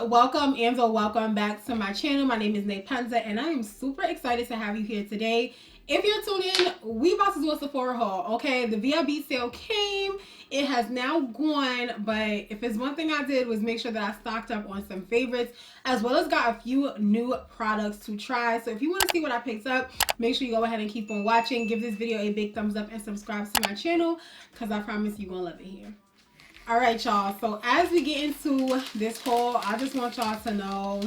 welcome back to my channel. My name is Penza and I am super excited to have you here today. If you're tuned in, we about to do a Sephora haul, okay? The VIB sale came. It has now gone, but if it's one thing I did was make sure that I stocked up on some favorites as well as got a few new products to try. So if you want to see what I picked up, make sure you go ahead and keep on watching. Give this video a big thumbs up and subscribe to my channel because I promise you're going to love it here. All right, y'all. So as we get into this haul, I just want y'all to know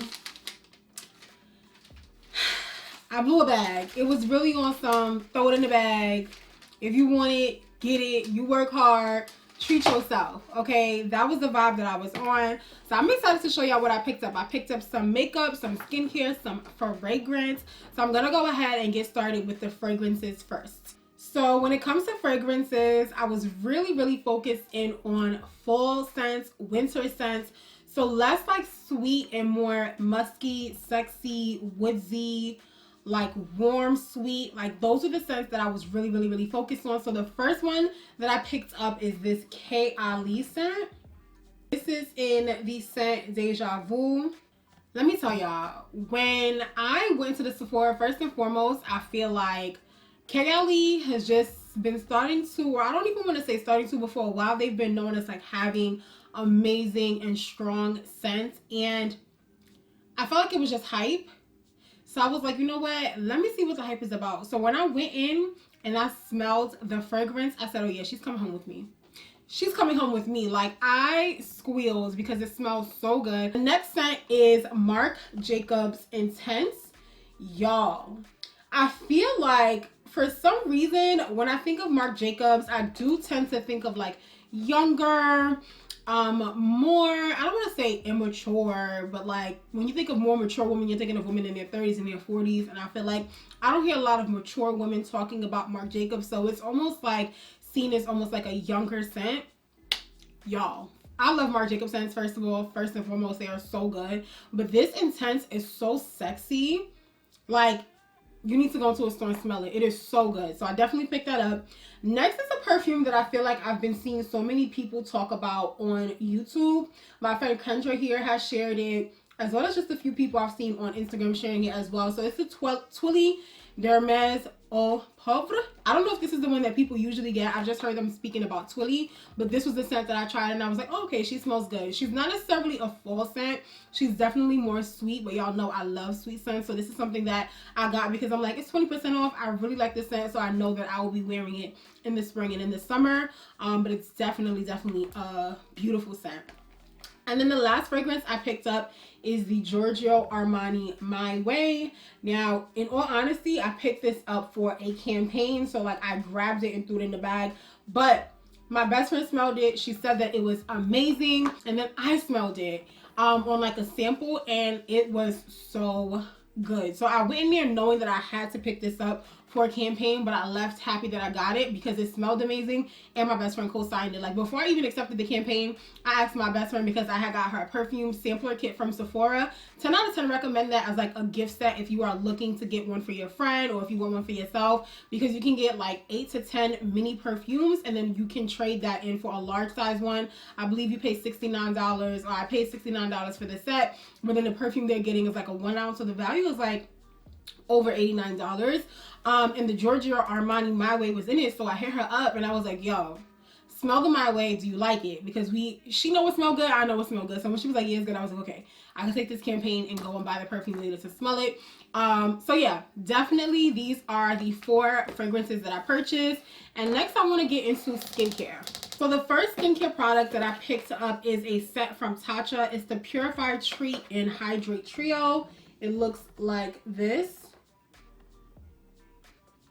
I blew a bag. It was really on some throw it in the bag. If you want it, get it. You work hard. Treat yourself. Okay, that was the vibe that I was on. So I'm excited to show y'all what I picked up. I picked up some makeup, some skincare, some fragrance. So I'm gonna go ahead and get started with the fragrances first. So when it comes to fragrances, I was really focused in on fall scents, winter scents. So less like sweet and more musky, sexy, woodsy, like warm, sweet. Like those are the scents that I was really focused on. So the first one that I picked up is this K. Ali scent. This is in the scent Deja Vu. Let me tell y'all, when I went to the Sephora, first and foremost, I feel like K. Ali has just been starting to, or I don't even want to say starting to, but for a while they've been known as like having amazing and strong scents, and I felt like it was just hype. So I was like, you know what, let me see what the hype is about. So when I went in and I smelled the fragrance, I said, oh yeah, she's coming home with me. She's coming home with me. Like, I squealed because it smells so good. The next scent is Marc Jacobs Intense. Y'all, I feel like for some reason when I think of Marc Jacobs, I do tend to think of like younger, more, I don't want to say immature, but like when you think of more mature women, you're thinking of women in their 30s and their 40s, and I feel like I don't hear a lot of mature women talking about Marc Jacobs, so it's almost like seen as almost like a younger scent. Y'all, I love Marc Jacobs scents. First of all, first and foremost, they are so good, but this Intense is so sexy. Like, you need to go into a store and smell it. It is so good. So I definitely picked that up. Next is a perfume that I feel like I've been seeing so many people talk about on YouTube. My friend Kendra here has shared it, as well as just a few people I've seen on Instagram sharing it as well. So it's the Twilly d'Hermès Eau Pauvre. I don't know if this is the one that people usually get. I've just heard them speaking about Twilly, but this was the scent that I tried and I was like, oh, okay, she smells good. She's not necessarily a fall scent. She's definitely more sweet, but y'all know I love sweet scents. So this is something that I got because I'm like, it's 20% off. I really like this scent, so I know that I will be wearing it in the spring and in the summer. But it's definitely a beautiful scent. And then the last fragrance I picked up is the Giorgio Armani My Way. Now, in all honesty, I picked this up for a campaign. So like I grabbed it and threw it in the bag. But my best friend smelled it. She said that it was amazing. And then I smelled it on like a sample and it was so good. So I went in there knowing that I had to pick this up for a campaign, but I left happy that I got it because it smelled amazing and my best friend co-signed it. Like before I even accepted the campaign, I asked my best friend because I had got her a perfume sampler kit from Sephora. 10 out of 10 recommend that as like a gift set if you are looking to get one for your friend or if you want one for yourself, because you can get like 8 to 10 mini perfumes and then you can trade that in for a large size one. I believe you pay $69, or I paid $69 for the set, but then the perfume they're getting is like a 1 ounce, so the value is like over $89. And the Giorgio Armani My Way was in it, so I hit her up and I was like, yo, smell the My Way, do you like it? Because she know what smell good, I know what smell good. So when she was like, yeah, it's good, I was like, okay, I can take this campaign and go and buy the perfume later to smell it. So yeah, definitely these are the 4 fragrances that I purchased. And next I want to get into skincare. So the first skincare product that I picked up is a set from Tatcha. It's the Purify Treat and Hydrate Trio. It looks like this.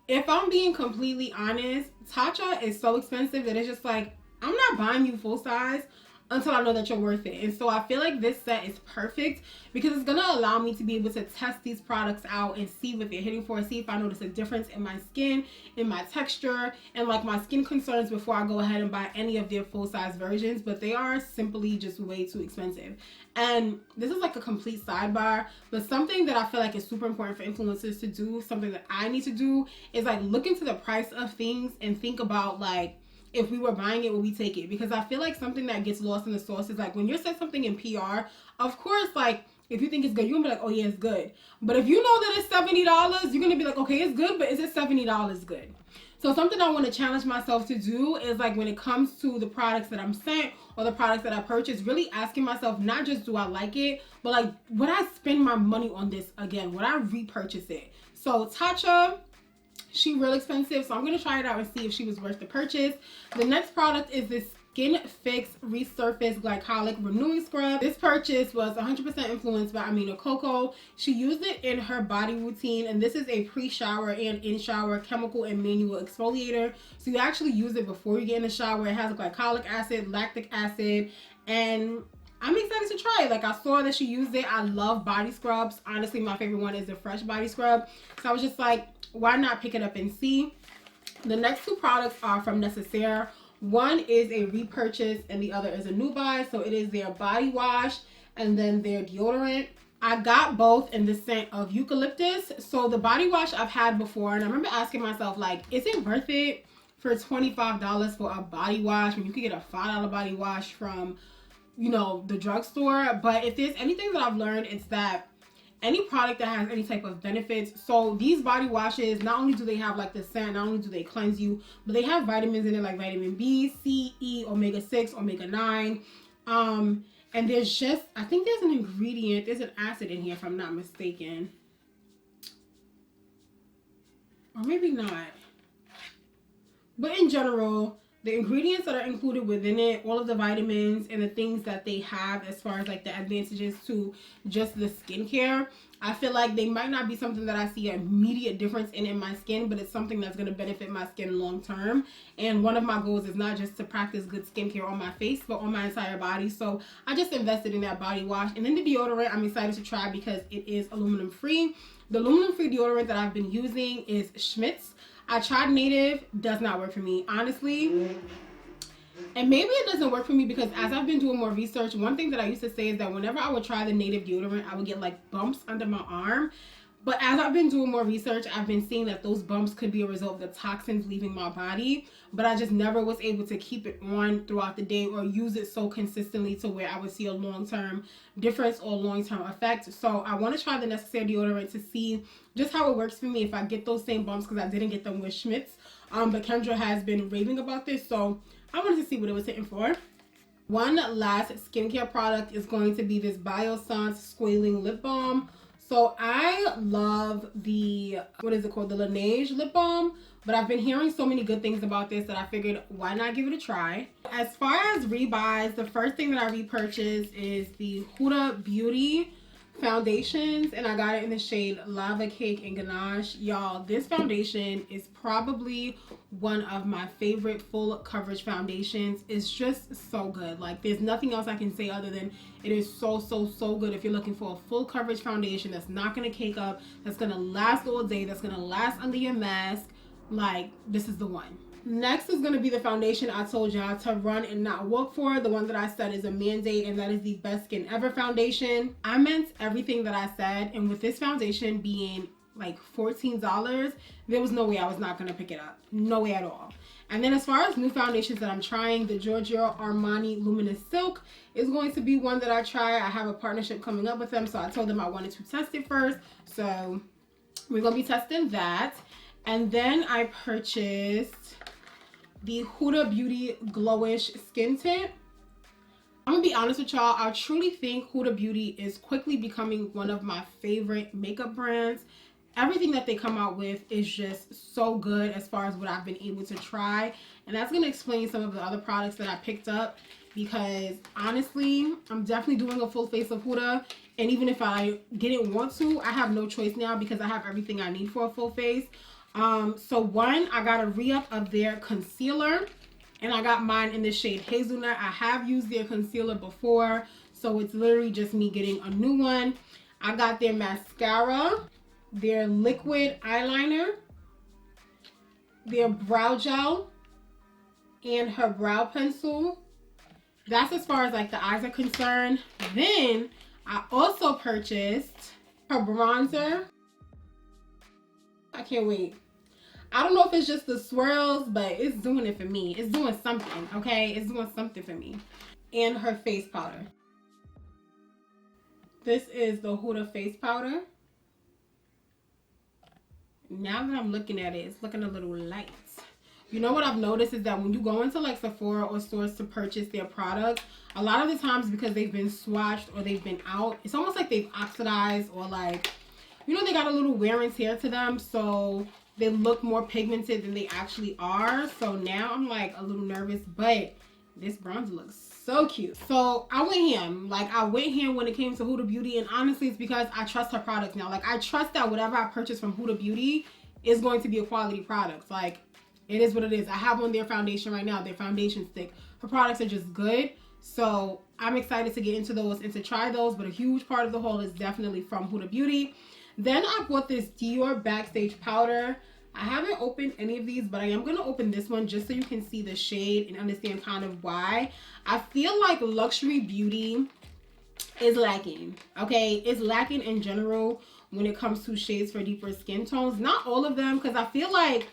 If I'm being completely honest, Tatcha is so expensive that it's just like, I'm not buying you full size until I know that you're worth it. And so I feel like this set is perfect because it's going to allow me to be able to test these products out and see what they're hitting for, see if I notice a difference in my skin, in my texture, and like my skin concerns before I go ahead and buy any of their full size versions. But they are simply just way too expensive. And this is like a complete sidebar, but something that I feel like is super important for influencers to do, something that I need to do, is like look into the price of things and think about like, if we were buying it, would we take it? Because I feel like something that gets lost in the sauce is like when you're saying something in PR, of course, like if you think it's good, you're gonna be like, oh yeah, it's good. But if you know that it's $70, you're gonna be like, okay, it's good, but is it $70 good? So something I want to challenge myself to do is like when it comes to the products that I'm sent or the products that I purchase, really asking myself, not just do I like it, but like, would I spend my money on this again? Would I repurchase it? So Tatcha, she real expensive, so I'm going to try it out and see if she was worth the purchase. The next product is this Skin Fix Resurface Glycolic Renewing Scrub. This purchase was 100% influenced by Amina Coco. She used it in her body routine, and this is a pre-shower and in-shower chemical and manual exfoliator. So you actually use it before you get in the shower. It has glycolic acid, lactic acid, and I'm excited to try it. Like, I saw that she used it. I love body scrubs. Honestly, my favorite one is the Fresh Body Scrub. So I was just like, why not pick it up and see? The next two products are from Necessaire. One is a repurchase and the other is a new buy. So it is their body wash and then their deodorant. I got both in the scent of eucalyptus. So the body wash I've had before, and I remember asking myself, like, is it worth it for $25 for a body wash when you could get a $5 body wash from, you know, the drugstore? But if there's anything that I've learned, it's that any product that has any type of benefits, so these body washes, not only do they have like the scent, not only do they cleanse you, but they have vitamins in it like vitamin B, C, E, omega-6, omega-9, and there's just, I think there's an ingredient, there's an acid in here if I'm not mistaken, or maybe not, but in general, the ingredients that are included within it, all of the vitamins and the things that they have as far as like the advantages to just the skincare, I feel like they might not be something that I see an immediate difference in my skin, but it's something that's going to benefit my skin long term. And one of my goals is not just to practice good skincare on my face, but on my entire body. So I just invested in that body wash. And then the deodorant, I'm excited to try because it is aluminum free. The aluminum free deodorant that I've been using is Schmidt's. I tried Native, does not work for me, honestly. And maybe it doesn't work for me because as I've been doing more research, one thing that I used to say is that whenever I would try the Native deodorant, I would get like bumps under my arm. But as I've been doing more research, I've been seeing that those bumps could be a result of the toxins leaving my body. But I just never was able to keep it on throughout the day or use it so consistently to where I would see a long-term difference or long-term effect. So I want to try the Necessaire deodorant to see just how it works for me if I get those same bumps, because I didn't get them with Schmidt's. But Kendra has been raving about this, so I wanted to see what it was hitting for. One last skincare product is going to be this Biossance Squalene Lip Balm. So I love the, what is it called? The Laneige lip balm. But I've been hearing so many good things about this that I figured, why not give it a try? As far as rebuys, the first thing that I repurchased is the Huda Beauty foundations, and I got it in the shade Lava Cake and Ganache. Y'all, this foundation is probably one of my favorite full coverage foundations. It's just so good. Like, there's nothing else I can say other than it is so good if you're looking for a full coverage foundation that's not gonna cake up, that's gonna last all day, that's gonna last under your mask. Like, this is the one. Next is going to be the foundation I told y'all to run and not walk for. The one that I said is a mandate, and that is the Best Skin Ever foundation. I meant everything that I said, and with this foundation being like $14, there was no way I was not going to pick it up. No way at all. And then as far as new foundations that I'm trying, the Giorgio Armani Luminous Silk is going to be one that I try. I have a partnership coming up with them, so I told them I wanted to test it first. So we're going to be testing that. And then I purchased the Huda Beauty Glowish Skin Tint. I'm gonna be honest with y'all, I truly think Huda Beauty is quickly becoming one of my favorite makeup brands. Everything that they come out with is just so good as far as what I've been able to try. And that's gonna explain some of the other products that I picked up, because honestly, I'm definitely doing a full face of Huda. And even if I didn't want to, I have no choice now because I have everything I need for a full face. So one, I got a re-up of their concealer, and I got mine in the shade Hazelnut. I have used their concealer before, so it's literally just me getting a new one. I got their mascara, their liquid eyeliner, their brow gel, and her brow pencil. That's as far as like the eyes are concerned. Then I also purchased her bronzer. I can't wait. I don't know if it's just the swirls, but it's doing it for me. It's doing something, okay? It's doing something for me. And her face powder. This is the Huda face powder. Now that I'm looking at it, it's looking a little light. You know what I've noticed is that when you go into like Sephora or stores to purchase their products, a lot of the times because they've been swatched or they've been out, it's almost like they've oxidized or like, you know, they got a little wear and tear to them. So they look more pigmented than they actually are. So now I'm like a little nervous, but this bronzer looks so cute. So I went ham. Like I went ham when it came to Huda Beauty, and honestly it's because I trust her products now. Like I trust that whatever I purchase from Huda Beauty is going to be a quality product. Like it is what it is. I have on their foundation right now, their foundation stick. Her products are just good. So I'm excited to get into those and to try those, but a huge part of the haul is definitely from Huda Beauty. Then I bought this Dior Backstage powder. I haven't opened any of these, but I am going to open this one just so you can see the shade and understand kind of why. I feel like luxury beauty is lacking, okay? It's lacking in general when it comes to shades for deeper skin tones. Not all of them, because I feel like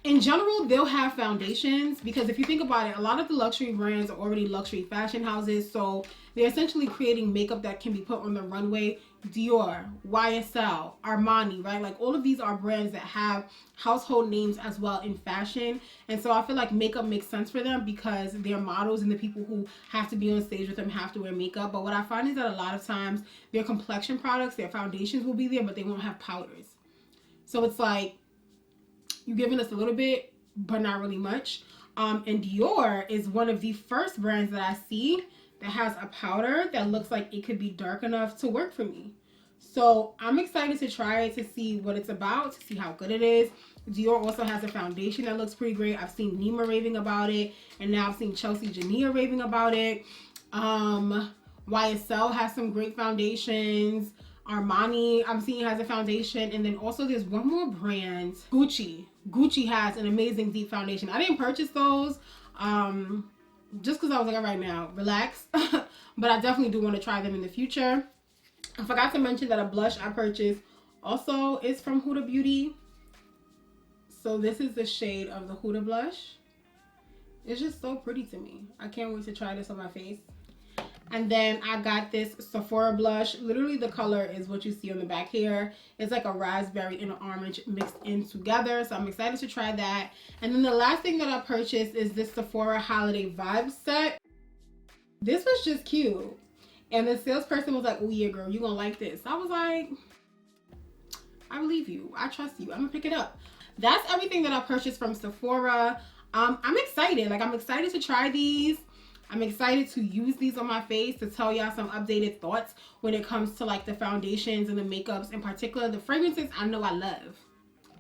in general, they'll have foundations, because if you think about it, a lot of the luxury brands are already luxury fashion houses. So they're essentially creating makeup that can be put on the runway. Dior, YSL, Armani, right? Like all of these are brands that have household names as well in fashion. And so I feel like makeup makes sense for them because their models and the people who have to be on stage with them have to wear makeup. But what I find is that a lot of times their complexion products, their foundations will be there, but they won't have powders. So it's like, you're giving us a little bit, but not really much. And Dior is one of the first brands that I see that has a powder that looks like it could be dark enough to work for me. So I'm excited to try it, to see what it's about, to see how good it is. Dior also has a foundation that looks pretty great. I've seen Nima raving about it, and now I've seen Chelsea Jania raving about it. YSL has some great foundations. Armani, I'm seeing, has a foundation. And then also there's one more brand, Gucci. Gucci has an amazing deep foundation. I didn't purchase those just because I was like, all right, now relax. But I definitely do want to try them in the future. I forgot to mention that a blush I purchased also is from Huda Beauty. So this is the shade of the Huda blush. It's just so pretty to me. I can't wait to try this on my face. And then I got this Sephora blush. Literally the color is what you see on the back here. It's like a raspberry and an orange mixed in together. So I'm excited to try that. And then the last thing that I purchased is this Sephora Holiday Vibe set. This was just cute. And the salesperson was like, oh yeah girl, you're gonna like this. I was like, I believe you. I trust you. I'm gonna pick it up. That's everything that I purchased from Sephora. I'm excited. Like I'm excited to try these. I'm excited to use these on my face, to tell y'all some updated thoughts when it comes to like the foundations and the makeups in particular. The fragrances I know I love.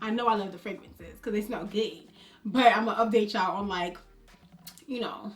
I know I love the fragrances because they smell good. But I'm going to update y'all on like, you know,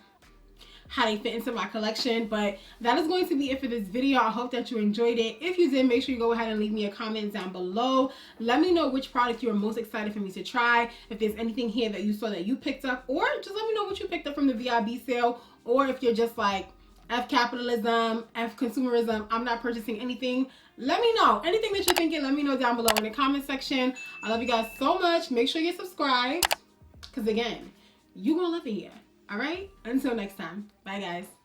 how they fit into my collection. But that is going to be it for this video. I hope that you enjoyed it. If you did, make sure you go ahead and leave me a comment down below. Let me know which product you are most excited for me to try. If there's anything here that you saw that you picked up, or just let me know what you picked up from the VIB sale. Or if you're just like, F capitalism, F consumerism, I'm not purchasing anything, let me know. Anything that you're thinking, let me know down below in the comment section. I love you guys so much. Make sure you're subscribed, because again, you're gonna love it here. All right, until next time, bye guys.